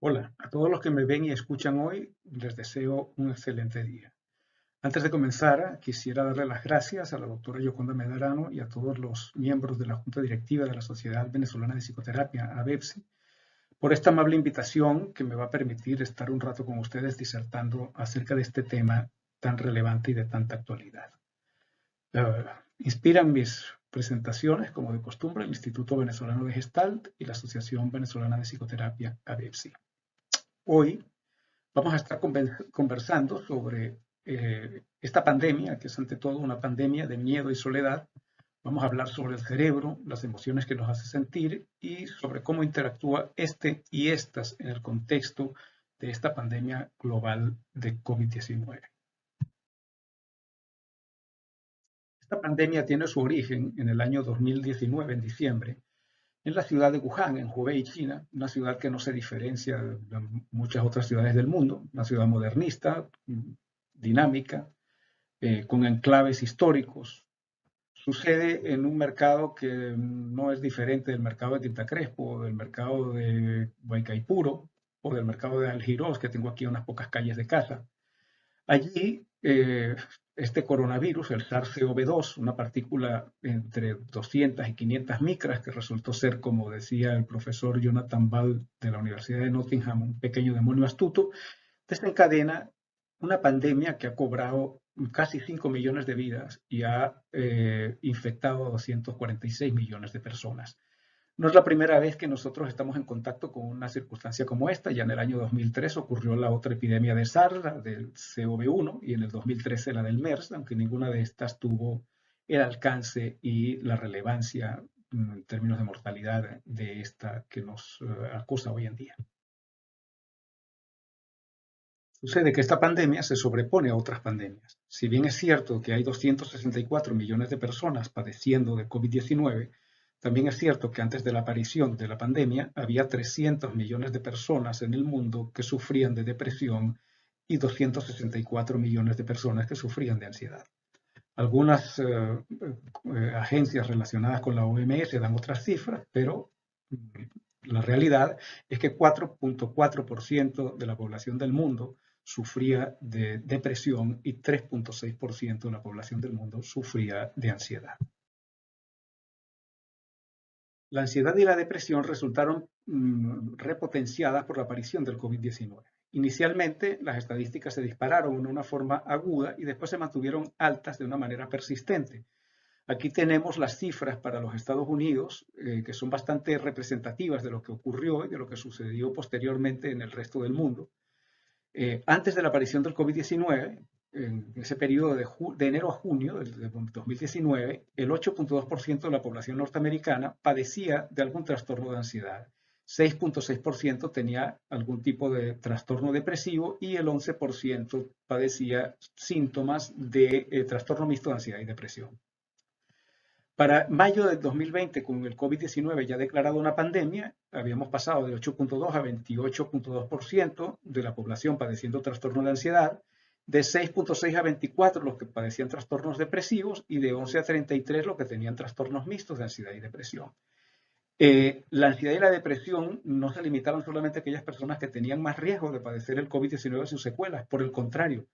Hola, a todos los que me ven y escuchan hoy, les deseo un excelente día. Antes de comenzar, quisiera darle las gracias a la doctora Yoconda Medrano y a todos los miembros de la Junta Directiva de la Sociedad Venezolana de Psicoterapia, AVEPSI, por esta amable invitación que me va a permitir estar un rato con ustedes disertando acerca de este tema tan relevante y de tanta actualidad. Inspiran mis presentaciones, como de costumbre, el Instituto Venezolano de Gestalt y la Asociación Venezolana de Psicoterapia, AVEPSI. Hoy vamos a estar conversando sobre esta pandemia, que es ante todo una pandemia de miedo y soledad. Vamos a hablar sobre el cerebro, las emociones que nos hace sentir y sobre cómo interactúa este y estas en el contexto de esta pandemia global de COVID-19. Esta pandemia tiene su origen en el año 2019, en diciembre, en la ciudad de Wuhan, en Hubei, China, una ciudad que no se diferencia de muchas otras ciudades del mundo, una ciudad modernista, dinámica, con enclaves históricos. Sucede en un mercado que no es diferente del mercado de Tinta Crespo, o del mercado de Guaycaipuro, o del mercado de Algirós, que tengo aquí a unas pocas calles de casa. Allí, este coronavirus, el SARS-CoV-2, una partícula entre 200 y 500 micras, que resultó ser, como decía el profesor Jonathan Ball de la Universidad de Nottingham, un pequeño demonio astuto, desencadena una pandemia que ha cobrado casi 5 millones de vidas y ha infectado a 246 millones de personas. No es la primera vez que nosotros estamos en contacto con una circunstancia como esta. Ya en el año 2003 ocurrió la otra epidemia de SARS, la del CoV-1, y en el 2013 la del MERS, aunque ninguna de estas tuvo el alcance y la relevancia en términos de mortalidad de esta que nos acusa hoy en día. Sucede que esta pandemia se sobrepone a otras pandemias. Si bien es cierto que hay 264 millones de personas padeciendo de COVID-19, también es cierto que antes de la aparición de la pandemia había 300 millones de personas en el mundo que sufrían de depresión y 264 millones de personas que sufrían de ansiedad. Algunas agencias relacionadas con la OMS dan otras cifras, pero la realidad es que 4.4% de la población del mundo sufría de depresión y 3.6% de la población del mundo sufría de ansiedad. La ansiedad y la depresión resultaron repotenciadas por la aparición del COVID-19. Inicialmente, las estadísticas se dispararon de una forma aguda y después se mantuvieron altas de una manera persistente. Aquí tenemos las cifras para los Estados Unidos, que son bastante representativas de lo que ocurrió y de lo que sucedió posteriormente en el resto del mundo. Antes de la aparición del COVID-19, en ese periodo de enero a junio de 2019, el 8.2% de la población norteamericana padecía de algún trastorno de ansiedad. 6.6% tenía algún tipo de trastorno depresivo y el 11% padecía síntomas de trastorno mixto de ansiedad y depresión. Para mayo del 2020, con el COVID-19 ya declarado una pandemia, habíamos pasado de 8.2 a 28.2% de la población padeciendo trastorno de ansiedad, de 6.6 a 24 los que padecían trastornos depresivos y de 11 a 33 los que tenían trastornos mixtos de ansiedad y depresión. La ansiedad y la depresión no se limitaban solamente a aquellas personas que tenían más riesgo de padecer el COVID-19 y sus secuelas. Por el contrario,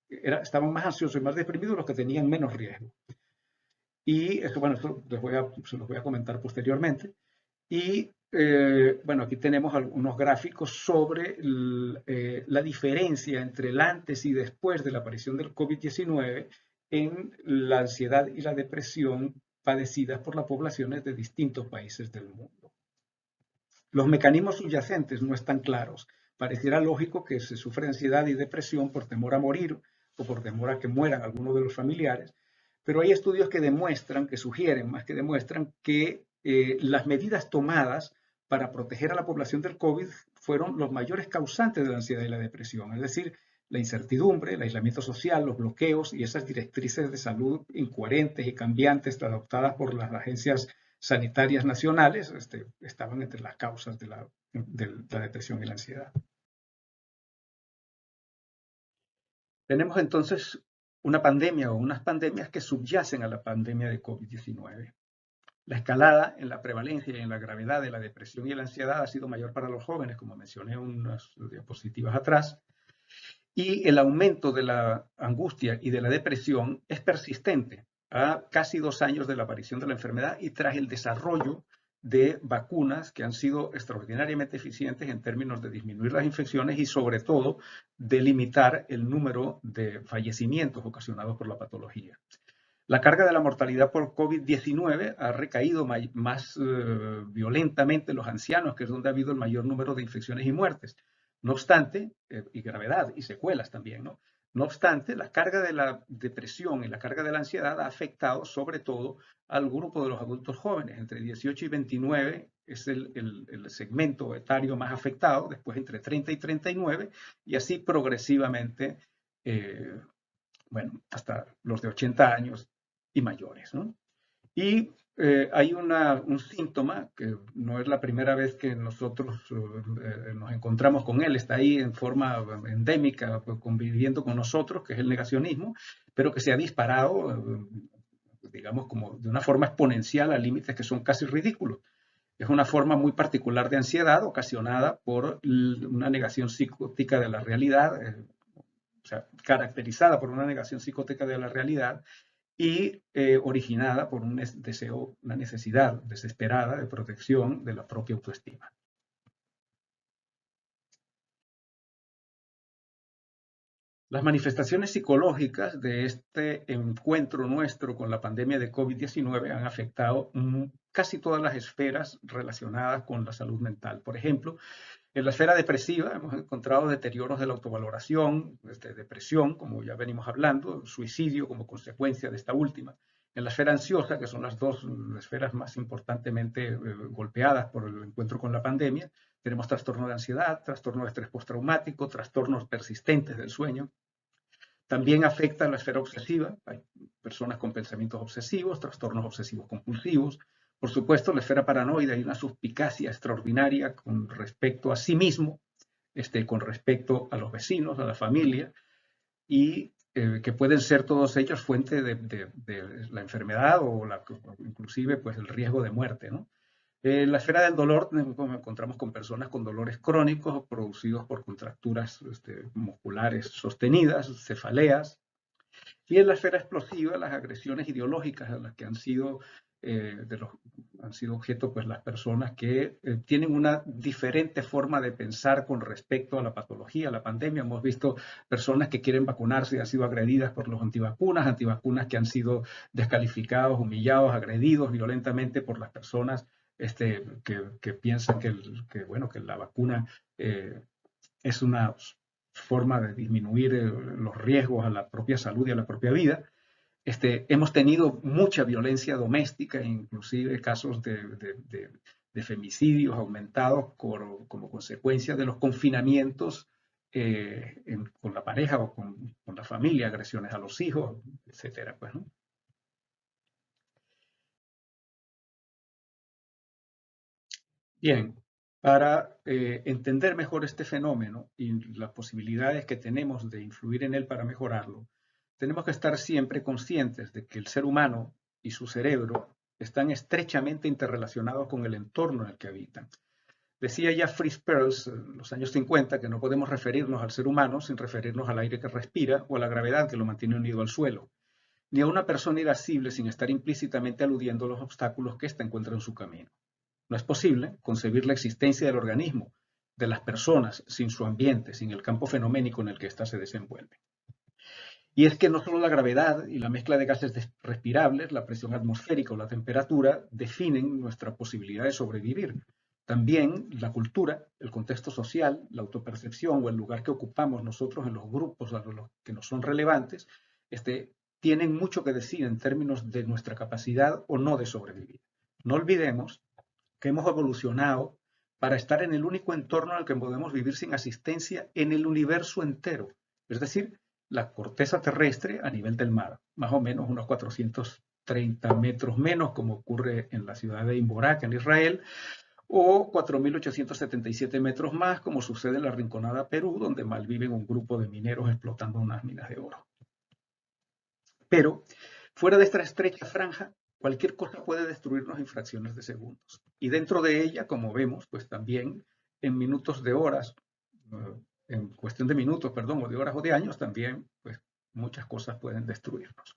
estaban más ansiosos y más deprimidos los que tenían menos riesgo. Y esto, bueno, esto se los voy a comentar posteriormente. Y bueno, aquí tenemos algunos gráficos sobre la diferencia entre el antes y después de la aparición del COVID-19 en la ansiedad y la depresión padecidas por las poblaciones de distintos países del mundo. Los mecanismos subyacentes no están claros. Pareciera lógico que se sufre ansiedad y depresión por temor a morir o por temor a que mueran algunos de los familiares, pero hay estudios que demuestran, que sugieren más que demuestran, que las medidas tomadas para proteger a la población del COVID fueron los mayores causantes de la ansiedad y la depresión, es decir, la incertidumbre, el aislamiento social, los bloqueos y esas directrices de salud incoherentes y cambiantes adoptadas por las agencias sanitarias nacionales estaban entre las causas de la depresión y la ansiedad. Tenemos entonces una pandemia o unas pandemias que subyacen a la pandemia de COVID-19. La escalada en la prevalencia y en la gravedad de la depresión y la ansiedad ha sido mayor para los jóvenes, como mencioné unas diapositivas atrás, y el aumento de la angustia y de la depresión es persistente a casi 2 años de la aparición de la enfermedad y tras el desarrollo de vacunas que han sido extraordinariamente eficientes en términos de disminuir las infecciones y sobre todo de limitar el número de fallecimientos ocasionados por la patología. La carga de la mortalidad por COVID-19 ha recaído más violentamente en los ancianos, que es donde ha habido el mayor número de infecciones y muertes. No obstante, y gravedad y secuelas también, ¿no? No obstante, la carga de la depresión y la carga de la ansiedad ha afectado sobre todo al grupo de los adultos jóvenes. Entre 18 y 29 es el segmento etario más afectado, después entre 30 y 39, y así progresivamente, bueno, hasta los de 80 años y mayores, ¿no? Y hay un síntoma que no es la primera vez que nosotros nos encontramos con él, está ahí en forma endémica, pues, conviviendo con nosotros, que es el negacionismo, pero que se ha disparado, digamos, como de una forma exponencial a límites que son casi ridículos. Es una forma muy particular de ansiedad ocasionada por una negación psicótica de la realidad, o sea, caracterizada por una negación psicótica de la realidad y originada por un deseo, una necesidad desesperada de protección de la propia autoestima. Las manifestaciones psicológicas de este encuentro nuestro con la pandemia de COVID-19 han afectado casi todas las esferas relacionadas con la salud mental. Por ejemplo, en la esfera depresiva hemos encontrado deterioros de la autovaloración, depresión, como ya venimos hablando, suicidio como consecuencia de esta última. En la esfera ansiosa, que son las dos esferas más importantemente golpeadas por el encuentro con la pandemia, tenemos trastorno de ansiedad, trastorno de estrés postraumático, trastornos persistentes del sueño. También afecta a la esfera obsesiva. Hay personas con pensamientos obsesivos, trastornos obsesivos compulsivos. Por supuesto, la esfera paranoide, hay una suspicacia extraordinaria con respecto a sí mismo, con respecto a los vecinos, a la familia, y que pueden ser todos ellos fuente de la enfermedad o inclusive pues, el riesgo de muerte, ¿no? En la esfera del dolor nos encontramos con personas con dolores crónicos producidos por contracturas musculares sostenidas, cefaleas. Y en la esfera explosiva, las agresiones ideológicas a las que han sido objeto pues, las personas que tienen una diferente forma de pensar con respecto a la patología, a la pandemia. Hemos visto personas que quieren vacunarse y han sido agredidas por los antivacunas que han sido descalificados, humillados, agredidos violentamente por las personas que piensan bueno, que la vacuna es una forma de disminuir los riesgos a la propia salud y a la propia vida. Hemos tenido mucha violencia doméstica, inclusive casos de femicidios aumentados como consecuencia de los confinamientos con la pareja o con la familia, agresiones a los hijos, etcétera, pues, ¿no? Bien, para entender mejor este fenómeno y las posibilidades que tenemos de influir en él para mejorarlo, tenemos que estar siempre conscientes de que el ser humano y su cerebro están estrechamente interrelacionados con el entorno en el que habitan. Decía ya Fritz Perls en los años 50 que no podemos referirnos al ser humano sin referirnos al aire que respira o a la gravedad que lo mantiene unido al suelo, ni a una persona irascible sin estar implícitamente aludiendo a los obstáculos que ésta encuentra en su camino. No es posible concebir la existencia del organismo, de las personas, sin su ambiente, sin el campo fenoménico en el que ésta se desenvuelve. Y es que no solo la gravedad y la mezcla de gases respirables, la presión atmosférica o la temperatura definen nuestra posibilidad de sobrevivir. También la cultura, el contexto social, la autopercepción o el lugar que ocupamos nosotros en los grupos a los que nos son relevantes, tienen mucho que decir en términos de nuestra capacidad o no de sobrevivir. No olvidemos que hemos evolucionado para estar en el único entorno en el que podemos vivir sin asistencia en el universo entero. Es decir, la corteza terrestre a nivel del mar, más o menos unos 430 metros menos, como ocurre en la ciudad de Imborak, en Israel, o 4.877 metros más, como sucede en la Rinconada, Perú, donde malviven un grupo de mineros explotando unas minas de oro. Pero, fuera de esta estrecha franja, cualquier cosa puede destruirnos en fracciones de segundos. Y dentro de ella, como vemos, pues también en minutos de horas, en cuestión de minutos, perdón, o de horas o de años, también pues muchas cosas pueden destruirnos.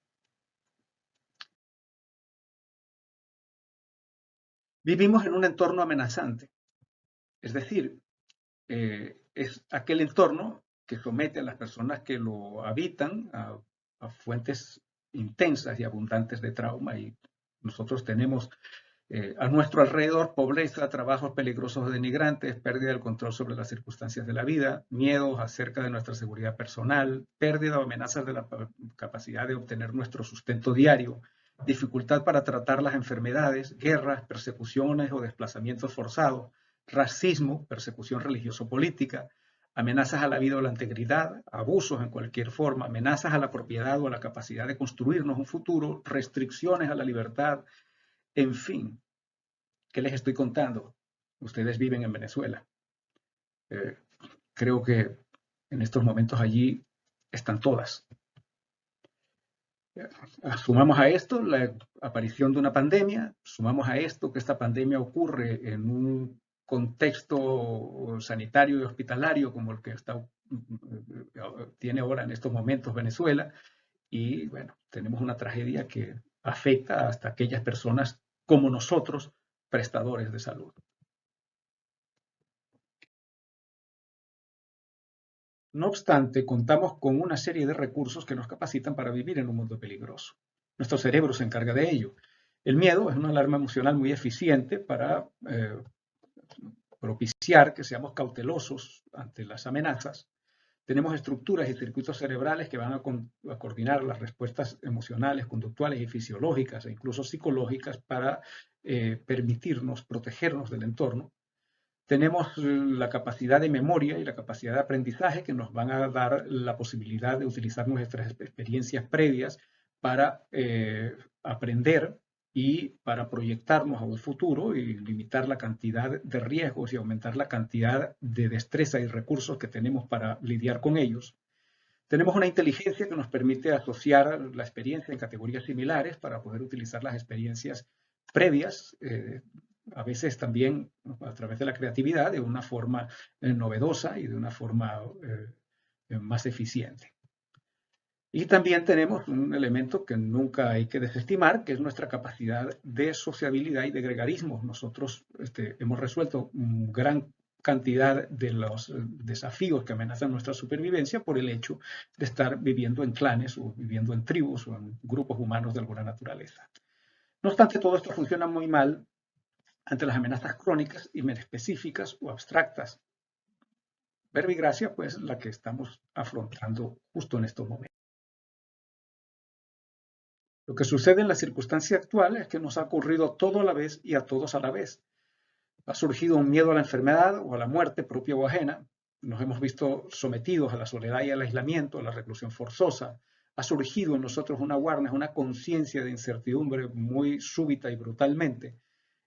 Vivimos en un entorno amenazante, es decir, es aquel entorno que somete a las personas que lo habitan a fuentes intensas y abundantes de trauma, y nosotros tenemos a nuestro alrededor pobreza, trabajos peligrosos o denigrantes, pérdida del control sobre las circunstancias de la vida, miedos acerca de nuestra seguridad personal, pérdida o amenazas de la capacidad de obtener nuestro sustento diario, dificultad para tratar las enfermedades, guerras, persecuciones o desplazamientos forzados, racismo, persecución religioso-política, amenazas a la vida o la integridad, abusos en cualquier forma, amenazas a la propiedad o a la capacidad de construirnos un futuro, restricciones a la libertad, en fin. ¿Qué les estoy contando? Ustedes viven en Venezuela. Creo que en estos momentos allí están todas. Sumamos a esto la aparición de una pandemia, sumamos a esto que esta pandemia ocurre en un contexto sanitario y hospitalario como el que tiene ahora en estos momentos Venezuela, y bueno, tenemos una tragedia que afecta hasta aquellas personas como nosotros, prestadores de salud. No obstante, contamos con una serie de recursos que nos capacitan para vivir en un mundo peligroso. Nuestro cerebro se encarga de ello. El miedo es una alarma emocional muy eficiente para propiciar que seamos cautelosos ante las amenazas. Tenemos estructuras y circuitos cerebrales que van a coordinar las respuestas emocionales, conductuales y fisiológicas e incluso psicológicas para permitirnos protegernos del entorno. Tenemos la capacidad de memoria y la capacidad de aprendizaje que nos van a dar la posibilidad de utilizar nuestras experiencias previas para aprender y para proyectarnos a un futuro y limitar la cantidad de riesgos y aumentar la cantidad de destreza y recursos que tenemos para lidiar con ellos. Tenemos una inteligencia que nos permite asociar la experiencia en categorías similares para poder utilizar las experiencias previas, a veces también a través de la creatividad, de una forma novedosa y de una forma más eficiente. Y también tenemos un elemento que nunca hay que desestimar, que es nuestra capacidad de sociabilidad y de gregarismo. Nosotros hemos resuelto gran cantidad de los desafíos que amenazan nuestra supervivencia por el hecho de estar viviendo en clanes o viviendo en tribus o en grupos humanos de alguna naturaleza. No obstante, todo esto funciona muy mal ante las amenazas crónicas y específicas o abstractas. Verbigracia, pues, la que estamos afrontando justo en estos momentos. Lo que sucede en la circunstancia actual es que nos ha ocurrido todo a la vez y a todos a la vez. Ha surgido un miedo a la enfermedad o a la muerte propia o ajena. Nos hemos visto sometidos a la soledad y al aislamiento, a la reclusión forzosa. Ha surgido en nosotros una awareness, una conciencia de incertidumbre muy súbita y brutalmente.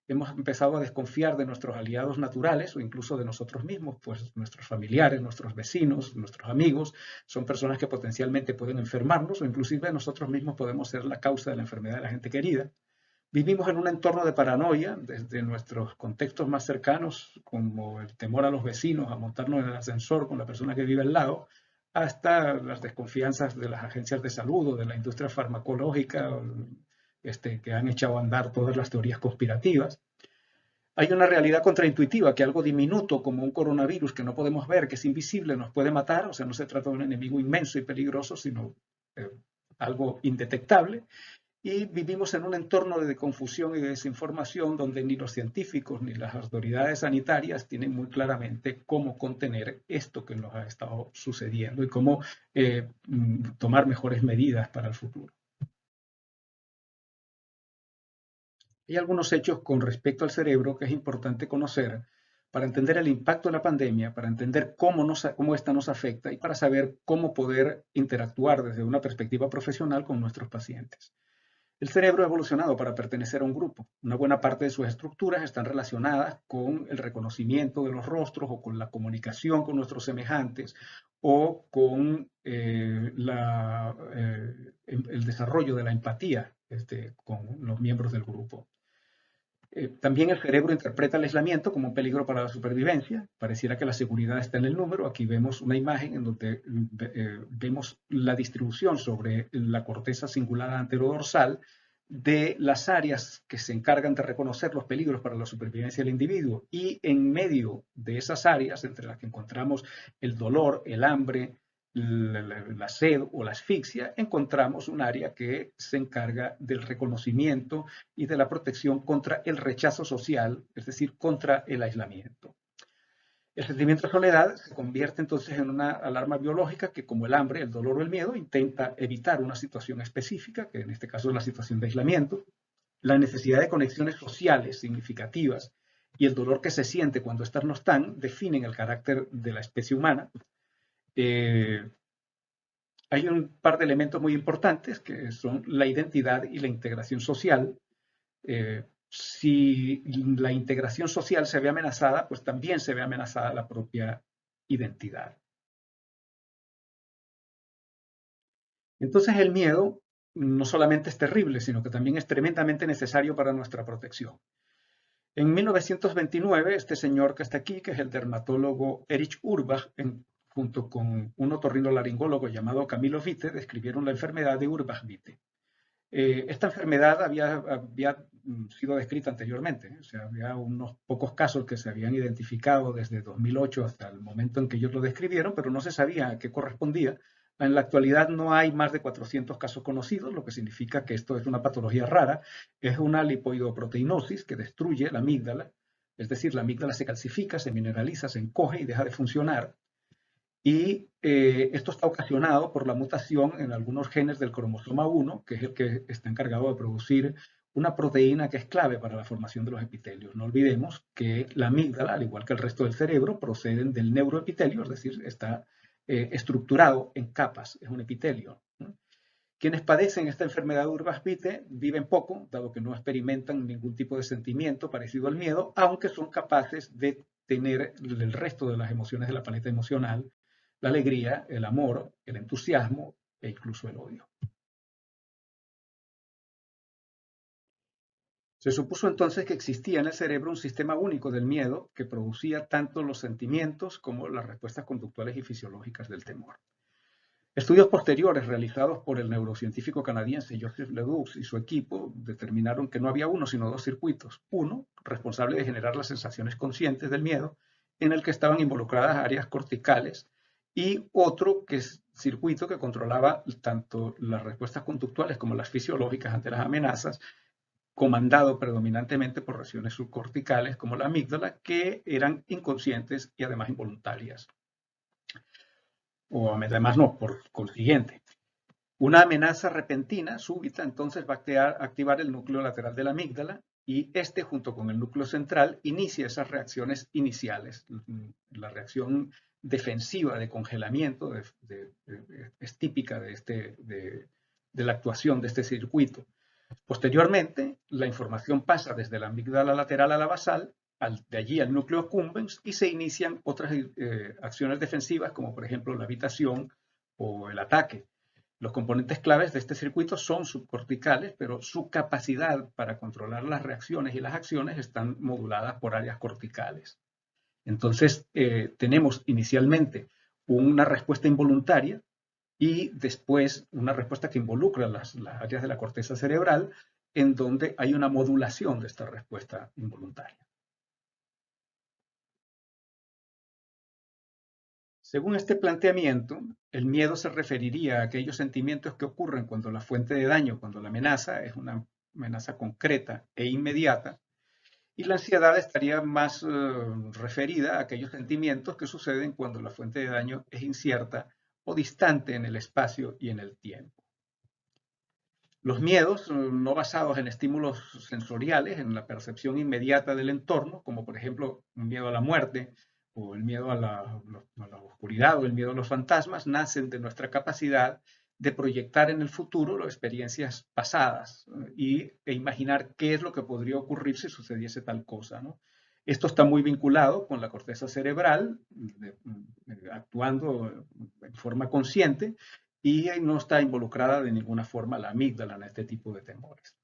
Hemos empezado a desconfiar de nuestros aliados naturales o incluso de nosotros mismos, pues nuestros familiares, nuestros vecinos, nuestros amigos, son personas que potencialmente pueden enfermarnos o inclusive nosotros mismos podemos ser la causa de la enfermedad de la gente querida. Vivimos en un entorno de paranoia, desde nuestros contextos más cercanos, como el temor a los vecinos, a montarnos en el ascensor con la persona que vive al lado, hasta las desconfianzas de las agencias de salud o de la industria farmacológica, que han echado a andar todas las teorías conspirativas. Hay una realidad contraintuitiva, que algo diminuto como un coronavirus que no podemos ver, que es invisible, nos puede matar. O sea, no se trata de un enemigo inmenso y peligroso, sino algo indetectable. Y vivimos en un entorno de confusión y de desinformación donde ni los científicos ni las autoridades sanitarias tienen muy claramente cómo contener esto que nos ha estado sucediendo y cómo tomar mejores medidas para el futuro. Hay algunos hechos con respecto al cerebro que es importante conocer para entender el impacto de la pandemia, para entender cómo esta nos afecta y para saber cómo poder interactuar desde una perspectiva profesional con nuestros pacientes. El cerebro ha evolucionado para pertenecer a un grupo. Una buena parte de sus estructuras están relacionadas con el reconocimiento de los rostros o con la comunicación con nuestros semejantes o con el desarrollo de la empatía con los miembros del grupo. También el cerebro interpreta el aislamiento como un peligro para la supervivencia. Pareciera que la seguridad está en el número. Aquí vemos una imagen en donde vemos la distribución sobre la corteza cingulada anterodorsal de las áreas que se encargan de reconocer los peligros para la supervivencia del individuo. Y en medio de esas áreas, entre las que encontramos el dolor, el hambre, la sed o la asfixia, encontramos un área que se encarga del reconocimiento y de la protección contra el rechazo social, es decir, contra el aislamiento. El sentimiento de soledad se convierte entonces en una alarma biológica que, como el hambre, el dolor o el miedo, intenta evitar una situación específica, que en este caso es la situación de aislamiento. La necesidad de conexiones sociales significativas y el dolor que se siente cuando estas no están definen el carácter de la especie humana. Hay un par de elementos muy importantes que son la identidad y la integración social. Si la integración social se ve amenazada, pues también se ve amenazada la propia identidad. Entonces el miedo no solamente es terrible, sino que también es tremendamente necesario para nuestra protección. En 1929, este señor que está aquí, que es el dermatólogo Erich Urbach, junto con un otorrinolaringólogo llamado Camilo Witte, describieron la enfermedad de Urbach-Witte. Esta enfermedad había sido descrita anteriormente, o sea, había unos pocos casos que se habían identificado desde 2008 hasta el momento en que ellos lo describieron, pero no se sabía a qué correspondía. En la actualidad no hay más de 400 casos conocidos, lo que significa que esto es una patología rara. Es una lipoidoproteinosis que destruye la amígdala, es decir, la amígdala se calcifica, se mineraliza, se encoge y deja de funcionar. Y esto está ocasionado por la mutación en algunos genes del cromosoma 1, que es el que está encargado de producir una proteína que es clave para la formación de los epitelios. No olvidemos que la amígdala, al igual que el resto del cerebro, proceden del neuroepitelio, es decir, está estructurado en capas, es un epitelio. Quienes padecen esta enfermedad de Urbach-Witte viven poco, dado que no experimentan ningún tipo de sentimiento parecido al miedo, aunque son capaces de tener el resto de las emociones de la paleta emocional, la alegría, el amor, el entusiasmo e incluso el odio. Se supuso entonces que existía en el cerebro un sistema único del miedo que producía tanto los sentimientos como las respuestas conductuales y fisiológicas del temor. Estudios posteriores realizados por el neurocientífico canadiense Joseph Ledoux y su equipo determinaron que no había uno sino dos circuitos. Uno, responsable de generar las sensaciones conscientes del miedo, en el que estaban involucradas áreas corticales, y otro que es circuito que controlaba tanto las respuestas conductuales como las fisiológicas ante las amenazas, comandado predominantemente por regiones subcorticales como la amígdala, que eran inconscientes y además involuntarias. O además no, por consiguiente. Una amenaza repentina, súbita, entonces va a activar el núcleo lateral de la amígdala y este, junto con el núcleo central, inicia esas reacciones iniciales. La reacción defensiva de congelamiento es típica de la actuación de este circuito. Posteriormente, la información pasa desde la amígdala lateral a la basal, de allí al núcleo accumbens, y se inician otras acciones defensivas, como por ejemplo la evitación o el ataque. Los componentes claves de este circuito son subcorticales, pero su capacidad para controlar las reacciones y las acciones están moduladas por áreas corticales. Entonces, tenemos inicialmente una respuesta involuntaria y después una respuesta que involucra las áreas de la corteza cerebral, en donde hay una modulación de esta respuesta involuntaria. Según este planteamiento, el miedo se referiría a aquellos sentimientos que ocurren cuando la fuente de daño, cuando la amenaza es una amenaza concreta e inmediata, y la ansiedad estaría más referida a aquellos sentimientos que suceden cuando la fuente de daño es incierta o distante en el espacio y en el tiempo. Los miedos no basados en estímulos sensoriales, en la percepción inmediata del entorno, como por ejemplo un miedo a la muerte o el miedo a la oscuridad o el miedo a los fantasmas, nacen de nuestra capacidad de proyectar en el futuro las experiencias pasadas e imaginar qué es lo que podría ocurrir si sucediese tal cosa, ¿no? Esto está muy vinculado con la corteza cerebral, actuando en forma consciente, y no está involucrada de ninguna forma la amígdala en este tipo de temores.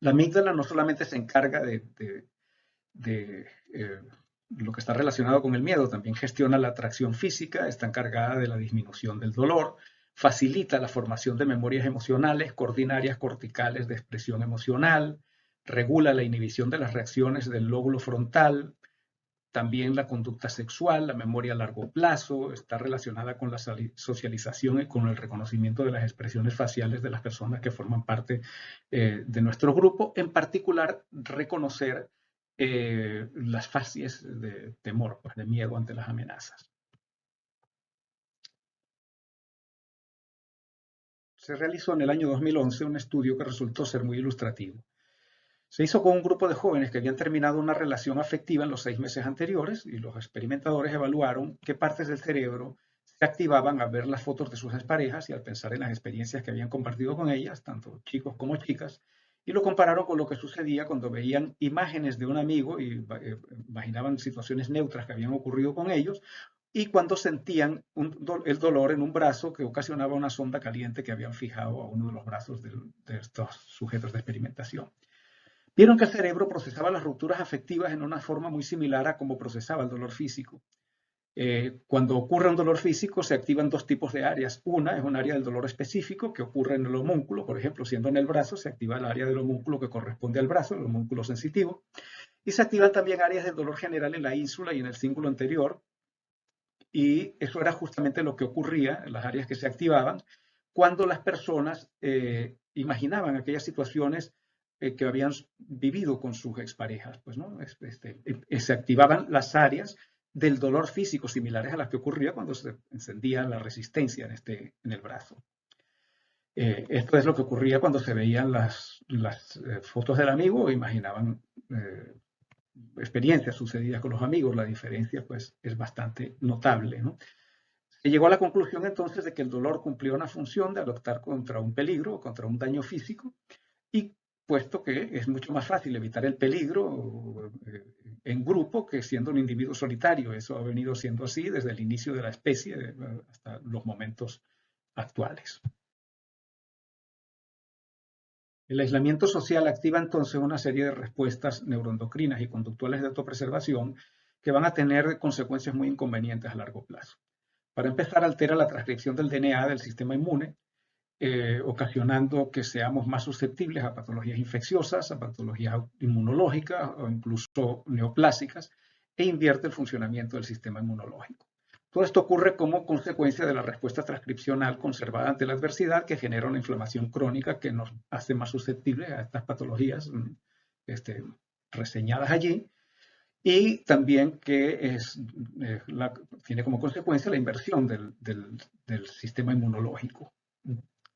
La amígdala no solamente se encarga de lo que está relacionado con el miedo, también gestiona la atracción física, está encargada de la disminución del dolor, facilita la formación de memorias emocionales, coordina áreas corticales de expresión emocional, regula la inhibición de las reacciones del lóbulo frontal, también la conducta sexual, la memoria a largo plazo, está relacionada con la socialización y con el reconocimiento de las expresiones faciales de las personas que forman parte de nuestro grupo, en particular reconocer las facies de temor, pues, de miedo ante las amenazas. Se realizó en el año 2011 un estudio que resultó ser muy ilustrativo. Se hizo con un grupo de jóvenes que habían terminado una relación afectiva en los 6 meses anteriores y los experimentadores evaluaron qué partes del cerebro se activaban al ver las fotos de sus exparejas y al pensar en las experiencias que habían compartido con ellas, tanto chicos como chicas, y lo compararon con lo que sucedía cuando veían imágenes de un amigo y imaginaban situaciones neutras que habían ocurrido con ellos, y cuando sentían el dolor en un brazo que ocasionaba una sonda caliente que habían fijado a uno de los brazos de estos sujetos de experimentación. Vieron que el cerebro procesaba las rupturas afectivas en una forma muy similar a cómo procesaba el dolor físico. Cuando ocurre un dolor físico se activan dos tipos de áreas. Una es un área del dolor específico que ocurre en el homúnculo, por ejemplo, siendo en el brazo, se activa el área del homúnculo que corresponde al brazo, el homúnculo sensitivo. Y se activan también áreas del dolor general en la ínsula y en el cíngulo anterior. Y eso era justamente lo que ocurría en las áreas que se activaban cuando las personas imaginaban aquellas situaciones que habían vivido con sus exparejas. Pues, ¿no? Se activaban las áreas del dolor físico similares a las que ocurría cuando se encendía la resistencia en el brazo. Esto es lo que ocurría cuando se veían las fotos del amigo, imaginaban experiencias sucedidas con los amigos. La diferencia pues es bastante notable, ¿no? Se llegó a la conclusión entonces de que el dolor cumplía una función de alertar contra un peligro, contra un daño físico, y puesto que es mucho más fácil evitar el peligro en grupo que siendo un individuo solitario. Eso ha venido siendo así desde el inicio de la especie hasta los momentos actuales. El aislamiento social activa entonces una serie de respuestas neuroendocrinas y conductuales de autopreservación que van a tener consecuencias muy inconvenientes a largo plazo. Para empezar, altera la transcripción del DNA del sistema inmune, ocasionando que seamos más susceptibles a patologías infecciosas, a patologías inmunológicas o incluso neoplásicas, e invierte el funcionamiento del sistema inmunológico. Todo esto ocurre como consecuencia de la respuesta transcripcional conservada ante la adversidad, que genera una inflamación crónica que nos hace más susceptibles a estas patologías reseñadas allí, y también que tiene como consecuencia la inversión del sistema inmunológico,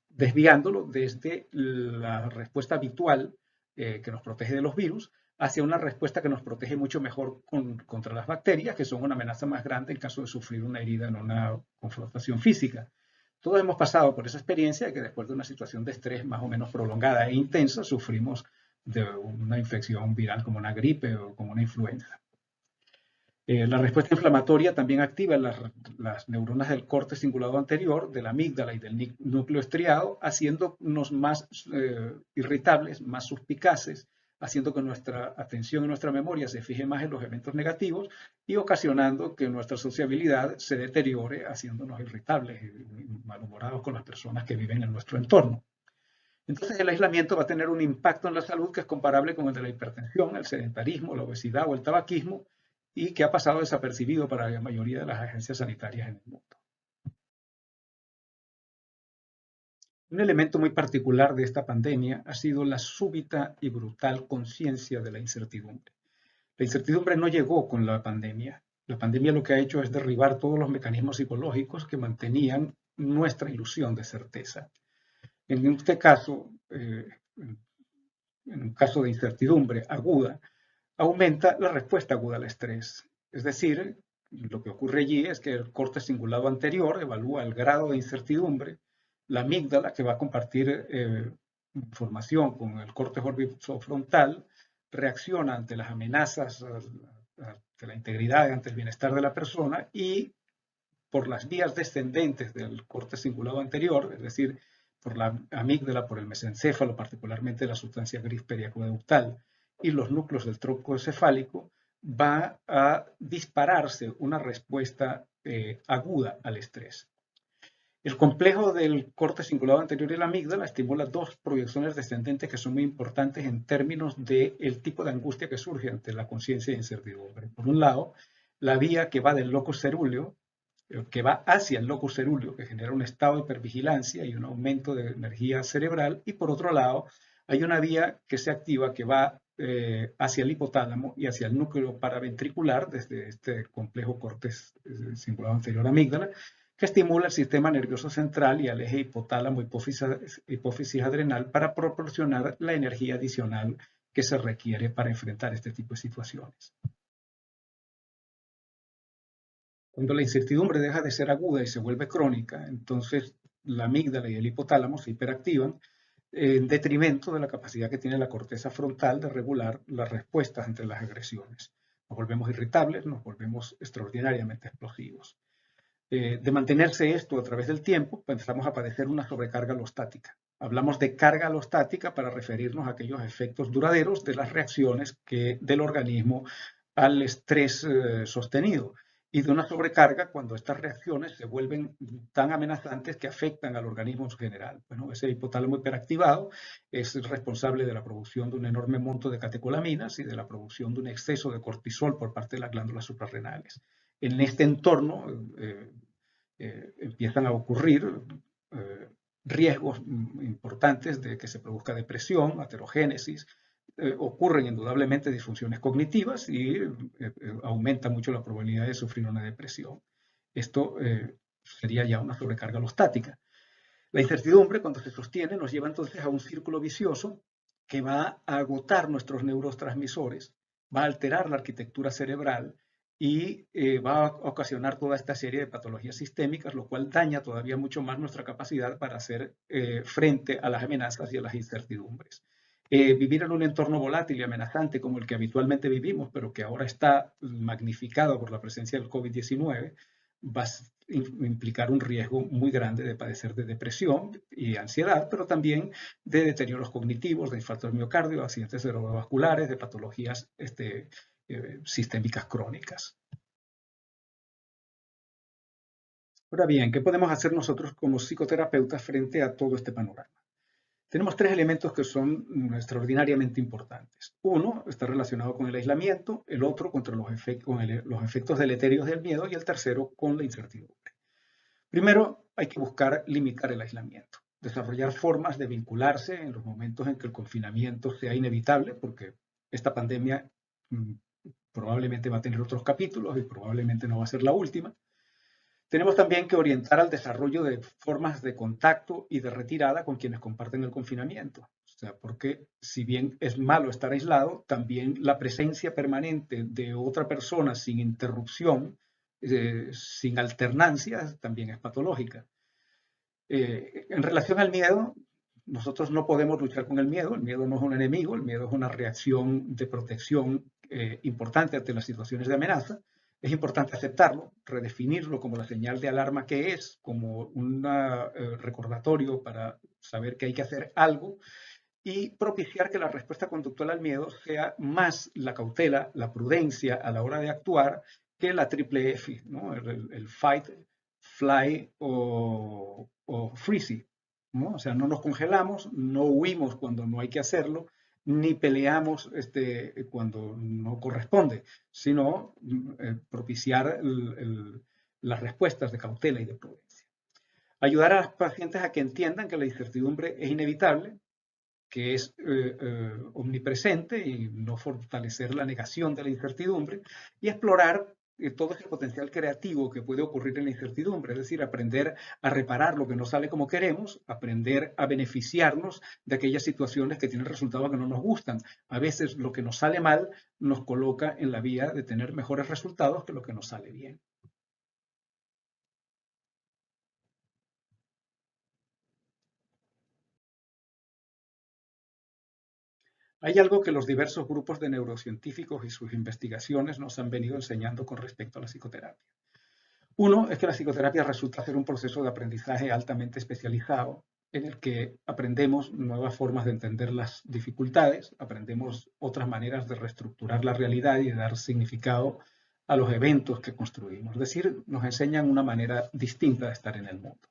desviándolo desde la respuesta habitual que nos protege de los virus hacia una respuesta que nos protege mucho mejor contra las bacterias, que son una amenaza más grande en caso de sufrir una herida en una confrontación física. Todos hemos pasado por esa experiencia de que después de una situación de estrés más o menos prolongada e intensa, sufrimos de una infección viral como una gripe o como una influenza. La respuesta inflamatoria también activa las neuronas del corte cingulado anterior, de la amígdala y del núcleo estriado, haciéndonos más irritables, más suspicaces, haciendo que nuestra atención y nuestra memoria se fije más en los eventos negativos y ocasionando que nuestra sociabilidad se deteriore, haciéndonos irritables y malhumorados con las personas que viven en nuestro entorno. Entonces el aislamiento va a tener un impacto en la salud que es comparable con el de la hipertensión, el sedentarismo, la obesidad o el tabaquismo, y que ha pasado desapercibido para la mayoría de las agencias sanitarias en el mundo. Un elemento muy particular de esta pandemia ha sido la súbita y brutal conciencia de la incertidumbre. La incertidumbre no llegó con la pandemia. La pandemia lo que ha hecho es derribar todos los mecanismos psicológicos que mantenían nuestra ilusión de certeza. En este caso, en un caso de incertidumbre aguda, aumenta la respuesta aguda al estrés. Es decir, lo que ocurre allí es que el corte cingulado anterior evalúa el grado de incertidumbre, la amígdala, que va a compartir información con el corte orbitofrontal, reacciona ante las amenazas, ante la integridad, ante el bienestar de la persona, y por las vías descendentes del corte cingulado anterior, es decir, por la amígdala, por el mesencéfalo, particularmente la sustancia gris periacueductal, y los núcleos del tronco encefálico, va a dispararse una respuesta aguda al estrés. El complejo del corte cingulado anterior y la amígdala estimula dos proyecciones descendentes que son muy importantes en términos del tipo de angustia que surge ante la conciencia de incertidumbre. Por un lado, la vía que va del locus cerúleo, que va hacia el locus cerúleo, que genera un estado de hipervigilancia y un aumento de energía cerebral, y por otro lado, hay una vía que se activa que va hacia el hipotálamo y hacia el núcleo paraventricular, desde este complejo corte cingulado anterior amígdala, que estimula el sistema nervioso central y al eje hipófisis adrenal para proporcionar la energía adicional que se requiere para enfrentar este tipo de situaciones. Cuando la incertidumbre deja de ser aguda y se vuelve crónica, entonces la amígdala y el hipotálamo se hiperactivan en detrimento de la capacidad que tiene la corteza frontal de regular las respuestas ante las agresiones. Nos volvemos irritables, nos volvemos extraordinariamente explosivos. De mantenerse esto a través del tiempo, empezamos a padecer una sobrecarga alostática. Hablamos de carga alostática para referirnos a aquellos efectos duraderos de las reacciones del organismo al estrés sostenido, y de una sobrecarga cuando estas reacciones se vuelven tan amenazantes que afectan al organismo en general. Bueno, ese hipotálamo hiperactivado es responsable de la producción de un enorme monto de catecolaminas y de la producción de un exceso de cortisol por parte de las glándulas suprarrenales. En este entorno empiezan a ocurrir riesgos importantes de que se produzca depresión, aterogénesis, ocurren indudablemente disfunciones cognitivas y aumenta mucho la probabilidad de sufrir una depresión. Esto sería ya una sobrecarga alostática. La incertidumbre, cuando se sostiene, nos lleva entonces a un círculo vicioso que va a agotar nuestros neurotransmisores, va a alterar la arquitectura cerebral y va a ocasionar toda esta serie de patologías sistémicas, lo cual daña todavía mucho más nuestra capacidad para hacer frente a las amenazas y a las incertidumbres. Vivir en un entorno volátil y amenazante como el que habitualmente vivimos, pero que ahora está magnificado por la presencia del COVID-19, va a implicar un riesgo muy grande de padecer de depresión y ansiedad, pero también de deterioros cognitivos, de infarto del miocardio, accidentes cerebrovasculares, de patologías sistémicas crónicas. Ahora bien, ¿qué podemos hacer nosotros como psicoterapeutas frente a todo este panorama? Tenemos tres elementos que son extraordinariamente importantes. Uno está relacionado con el aislamiento, el otro contra los efectos deleterios del miedo y el tercero con la incertidumbre. Primero, hay que buscar limitar el aislamiento, desarrollar formas de vincularse en los momentos en que el confinamiento sea inevitable, porque esta pandemia probablemente va a tener otros capítulos y probablemente no va a ser la última. Tenemos también que orientar al desarrollo de formas de contacto y de retirada con quienes comparten el confinamiento. O sea, porque si bien es malo estar aislado, también la presencia permanente de otra persona sin interrupción, sin alternancia, también es patológica. En relación al miedo, nosotros no podemos luchar con el miedo no es un enemigo, el miedo es una reacción de protección importante ante las situaciones de amenaza. Es importante aceptarlo, redefinirlo como la señal de alarma que es, como un recordatorio para saber que hay que hacer algo y propiciar que la respuesta conductual al miedo sea más la cautela, la prudencia a la hora de actuar que la triple F, ¿no? El fight, fly o freeze, ¿no? O sea, no nos congelamos, no huimos cuando no hay que hacerlo, ni peleamos cuando no corresponde, sino propiciar las respuestas de cautela y de prudencia. Ayudar a los pacientes a que entiendan que la incertidumbre es inevitable, que es omnipresente y no fortalecer la negación de la incertidumbre y explorar todo ese potencial creativo que puede ocurrir en la incertidumbre, es decir, aprender a reparar lo que no sale como queremos, aprender a beneficiarnos de aquellas situaciones que tienen resultados que no nos gustan. A veces lo que nos sale mal nos coloca en la vía de tener mejores resultados que lo que nos sale bien. Hay algo que los diversos grupos de neurocientíficos y sus investigaciones nos han venido enseñando con respecto a la psicoterapia. Uno es que la psicoterapia resulta ser un proceso de aprendizaje altamente especializado en el que aprendemos nuevas formas de entender las dificultades, aprendemos otras maneras de reestructurar la realidad y de dar significado a los eventos que construimos. Es decir, nos enseñan una manera distinta de estar en el mundo.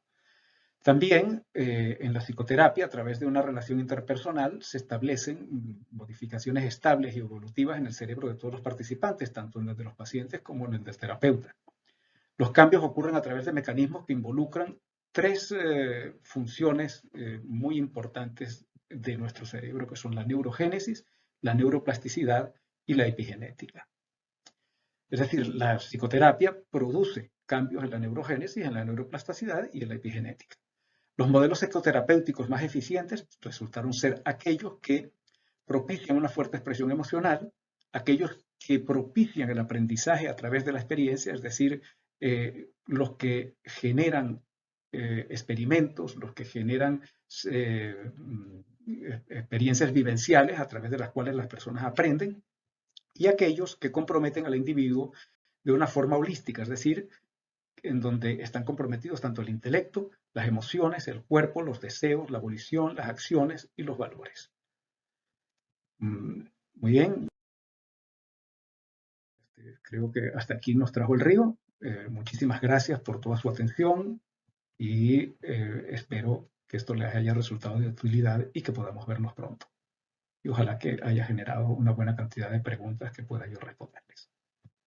También en la psicoterapia, a través de una relación interpersonal, se establecen modificaciones estables y evolutivas en el cerebro de todos los participantes, tanto en el de los pacientes como en el del terapeuta. Los cambios ocurren a través de mecanismos que involucran tres funciones muy importantes de nuestro cerebro, que son la neurogénesis, la neuroplasticidad y la epigenética. Es decir, la psicoterapia produce cambios en la neurogénesis, en la neuroplasticidad y en la epigenética. Los modelos psicoterapéuticos más eficientes resultaron ser aquellos que propician una fuerte expresión emocional, aquellos que propician el aprendizaje a través de la experiencia, es decir, los que generan experimentos, los que generan experiencias vivenciales a través de las cuales las personas aprenden, y aquellos que comprometen al individuo de una forma holística, es decir, en donde están comprometidos tanto el intelecto, las emociones, el cuerpo, los deseos, la volición, las acciones y los valores. Muy bien. Creo que hasta aquí nos trajo el río. Muchísimas gracias por toda su atención y espero que esto les haya resultado de utilidad y que podamos vernos pronto. Y ojalá que haya generado una buena cantidad de preguntas que pueda yo responderles.